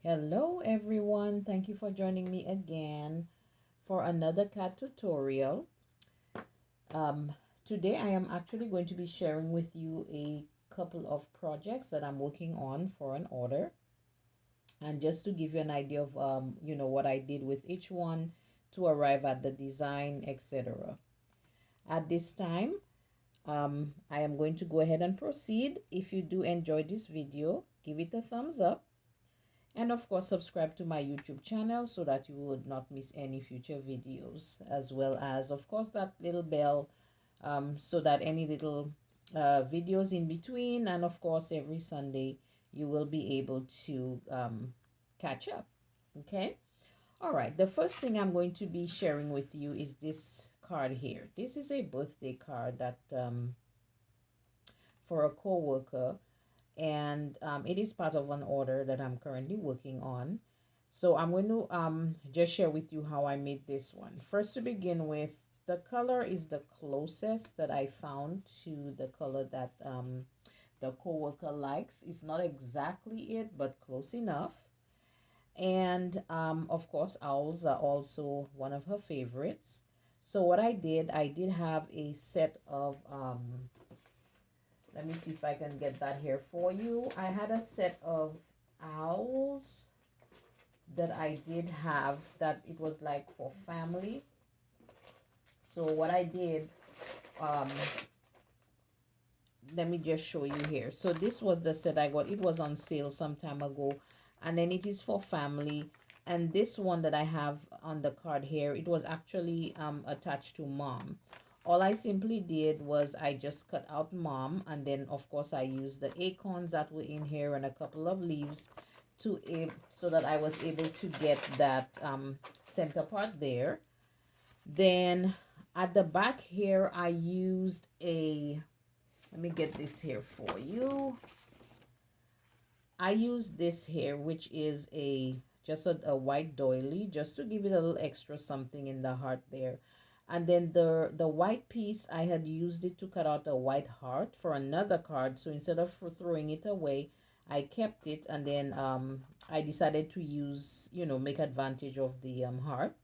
Hello everyone, thank you for joining me again for another CAD tutorial. Um, Today I am actually going to be sharing with you a couple of projects that I'm working on for an order, and just to give you an idea of what I did with each one to arrive at the design, etc. At this time, I am going to go ahead and proceed. If you do enjoy this video, give it a thumbs up. And of course, subscribe to my YouTube channel so that you would not miss any future videos, as well as, of course, that little bell so that any little videos in between, and of course, every Sunday, you will be able to catch up. Okay. All right. The first thing I'm going to be sharing with you is this card here. This is a birthday card that for a coworker, and it is part of an order that I'm currently working on. So I'm going to just share with you how I made this one. First, to begin with, the color is the closest that I found to the color that the coworker likes. It's not exactly it, but close enough. And of course, owls are also one of her favorites. So what I did have a set of let me see if I can get that here for you. I had a set of owls that I did have that it was like for family. So what I did, um, let me just show you here. So this was the set I got. It was on sale some time ago, and then it is for family. And this one that I have on the card here, it was actually attached to mom. All I simply did was I just cut out mom, and then of course I used the acorns that were in here and a couple of leaves to so that I was able to get that center part there. Then at the back here I used a, let me get this here for you. I use this here, which is just a white doily, just to give it a little extra something in the heart there. And then the white piece, I had used it to cut out a white heart for another card. So instead of throwing it away, I kept it, and then I decided to use, make advantage of the heart.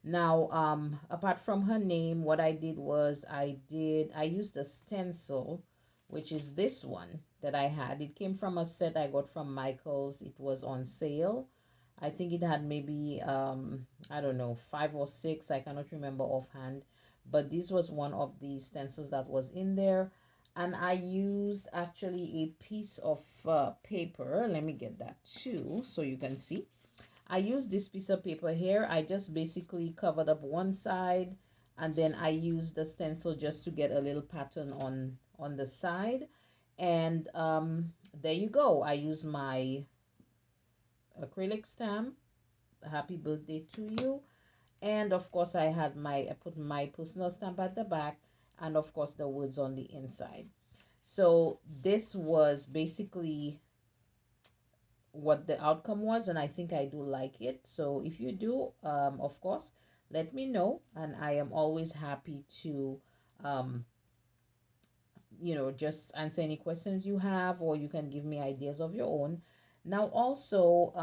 Now, apart from her name, what I did was I used a stencil, which is this one that I had. It came from a set I got from Michael's. It was on sale. I think it had maybe, I don't know, 5 or 6. I cannot remember offhand. But this was one of the stencils that was in there. And I used actually a piece of paper. Let me get that too so you can see. I used this piece of paper here. I just basically covered up one side, and then I used the stencil just to get a little pattern on the side. And there you go. I use my acrylic stamp, happy birthday to you. And of course I put my personal stamp at the back, and of course the words on the inside. So this was basically what the outcome was, and I think I do like it. So if you do, of course, let me know, and I am always happy to just answer any questions you have, or you can give me ideas of your own. Now also,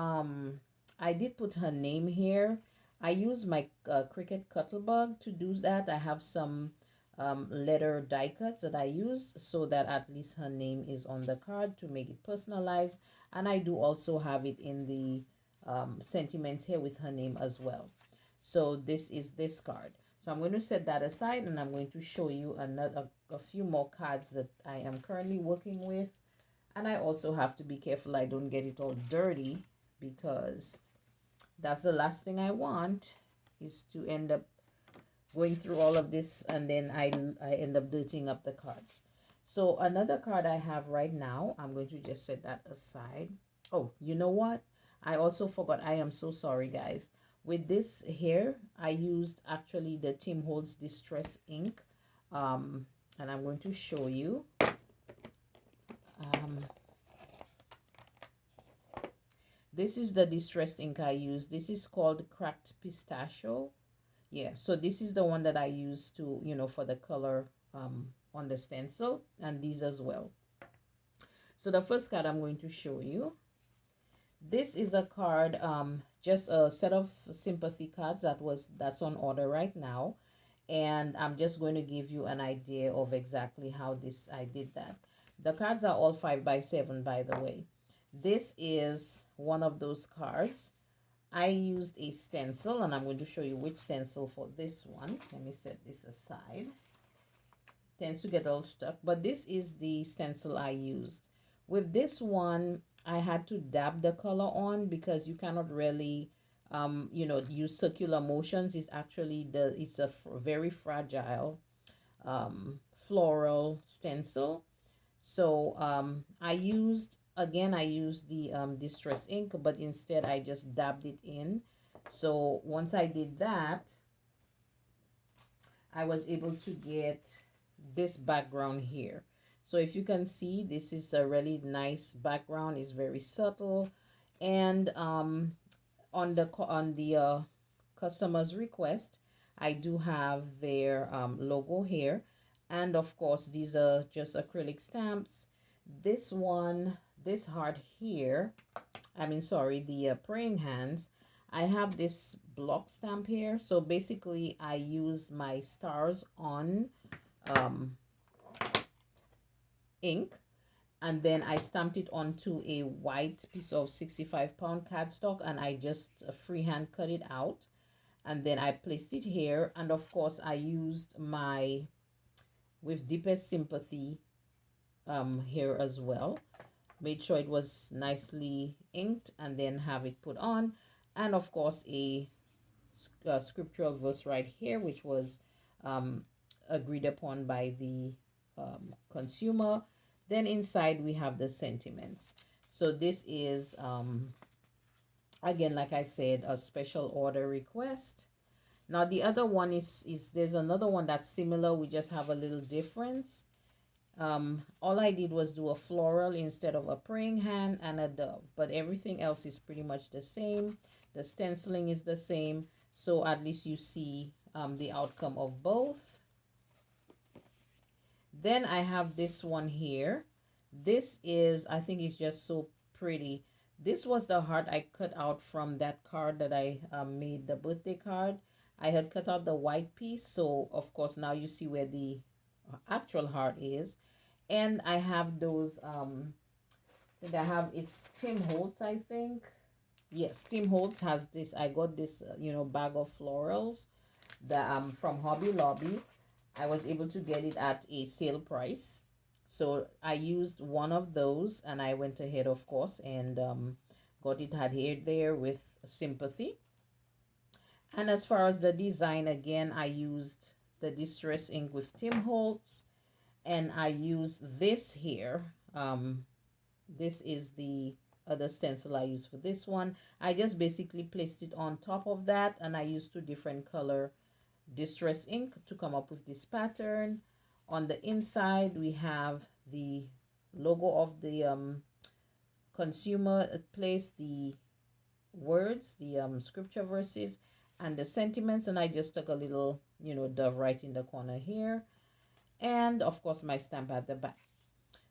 I did put her name here. I use my Cricut Cuttlebug to do that. I have some letter die cuts that I use so that at least her name is on the card to make it personalized. And I do also have it in the sentiments here with her name as well. So this is this card. So I'm going to set that aside, and I'm going to show you a few more cards that I am currently working with. And I also have to be careful I don't get it all dirty, because that's the last thing I want, is to end up going through all of this and then I end up dirtying up the cards. So another card I have right now, I'm going to just set that aside. Oh, you know what? I also forgot. I am so sorry, guys. With this here, I used actually the Tim Holtz Distress ink. And I'm going to show you. This is the distressed ink I use. This is called Cracked Pistachio. Yeah, so this is the one that I use to, for the color on the stencil, and these as well. So the first card I'm going to show you, This is a card, just a set of sympathy cards that's on order right now, and I'm just going to give you an idea of exactly how this I did that. The cards are all 5x7, by the way. This is one of those cards. I used a stencil, and I'm going to show you which stencil for this one. Let me set this aside. Tends to get all stuck, but this is the stencil I used. With this one, I had to dab the color on because you cannot really use circular motions. It's actually it's a very fragile floral stencil. So I used the distress ink, but instead I just dabbed it in. So once I did that, I was able to get this background here. So if you can see, this is a really nice background. It's very subtle, and on the customer's request, I do have their logo here, and of course these are just acrylic stamps. This one, this heart here, I mean, sorry, the praying hands, I have this block stamp here. So basically I use my stars on ink, and then I stamped it onto a white piece of 65-pound cardstock, and I just freehand cut it out, and then I placed it here. And of course I used my with deepest sympathy here as well. Made sure it was nicely inked, and then have it put on. And of course a scriptural verse right here, which was agreed upon by the consumer. Then inside we have the sentiments. So this is again, like I said, a special order request. Now the other one is there's another one that's similar. We just have a little difference. All I did was do a floral instead of a praying hand and a dove, but everything else is pretty much the same. The stenciling is the same, so at least you see the outcome of both. Then I have this one here. This is, I think it's just so pretty. This was the heart I cut out from that card that I made, the birthday card. I had cut out the white piece, so of course now you see where the actual heart is. And I have those that I have, it's Tim Holtz, I think. Yes, Tim Holtz has this. I got this bag of florals that from Hobby Lobby. I was able to get it at a sale price, so I used one of those, and I went ahead, of course, and got it adhered there with sympathy. And as far as the design, again, I used the distress ink with Tim Holtz, and I used this here. This is the other stencil I used for this one. I just basically placed it on top of that, and I used two different color distress ink to come up with this pattern. On the inside we have the logo of the consumer. Placed the words, the scripture verses, and the sentiments, and I just took a little dove right in the corner here, and of course my stamp at the back.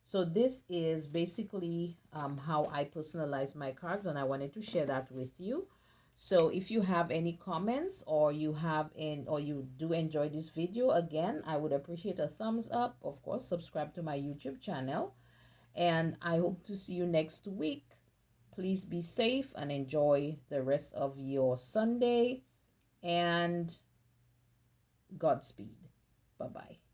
So this is basically how I personalize my cards, and I wanted to share that with you. So if you have any comments, or you do enjoy this video, again, I would appreciate a thumbs up. Of course, subscribe to my YouTube channel, and I hope to see you next week. Please be safe and enjoy the rest of your Sunday, and Godspeed. Bye-bye.